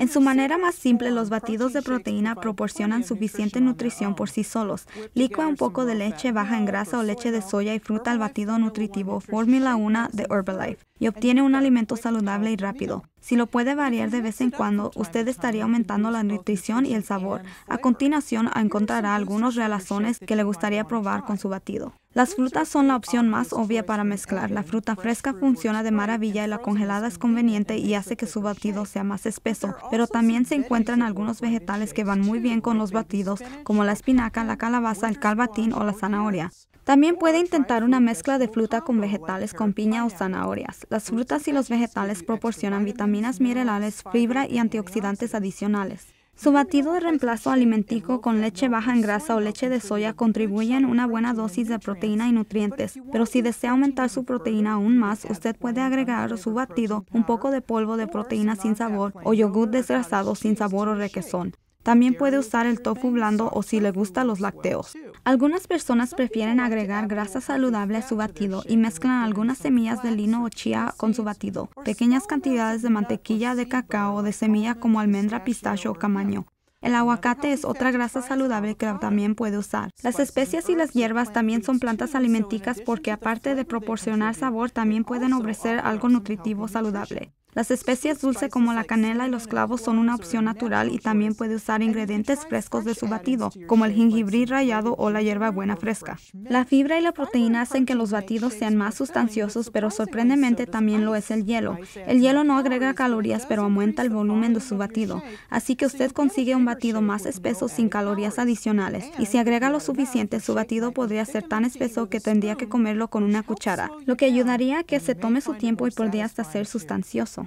En su manera más simple, los batidos de proteína proporcionan suficiente nutrición por sí solos. Licúa un poco de leche baja en grasa o leche de soya y fruta al batido nutritivo Fórmula 1 de Herbalife y obtiene un alimento saludable y rápido. Si lo puede variar de vez en cuando, usted estaría aumentando la nutrición y el sabor. A continuación, encontrará algunos relazones que le gustaría probar con su batido. Las frutas son la opción más obvia para mezclar. La fruta fresca funciona de maravilla y la congelada es conveniente y hace que su batido sea más espeso, pero también se encuentran algunos vegetales que van muy bien con los batidos, como la espinaca, la calabaza, el calbatín o la zanahoria. También puede intentar una mezcla de fruta con vegetales con piña o zanahorias. Las frutas y los vegetales proporcionan vitaminas minerales, fibra y antioxidantes adicionales. Su batido de reemplazo alimenticio con leche baja en grasa o leche de soya contribuye en una buena dosis de proteína y nutrientes, pero si desea aumentar su proteína aún más, usted puede agregar a su batido un poco de polvo de proteína sin sabor o yogur desgrasado sin sabor o requesón. También puede usar el tofu blando o si le gustan los lácteos. Algunas personas prefieren agregar grasa saludable a su batido y mezclan algunas semillas de lino o chía con su batido, pequeñas cantidades de mantequilla de cacao o de semilla como almendra, pistacho o camaño. El aguacate es otra grasa saludable que también puede usar. Las especias y las hierbas también son plantas alimentícias porque aparte de proporcionar sabor, también pueden ofrecer algo nutritivo saludable. Las especias dulces como la canela y los clavos son una opción natural y también puede usar ingredientes frescos de su batido, como el jengibre rallado o la hierbabuena fresca. La fibra y la proteína hacen que los batidos sean más sustanciosos, pero sorprendentemente también lo es el hielo. El hielo no agrega calorías, pero aumenta el volumen de su batido, así que usted consigue un batido más espeso sin calorías adicionales. Y si agrega lo suficiente, su batido podría ser tan espeso que tendría que comerlo con una cuchara, lo que ayudaría a que se tome su tiempo y podría hasta ser sustancioso.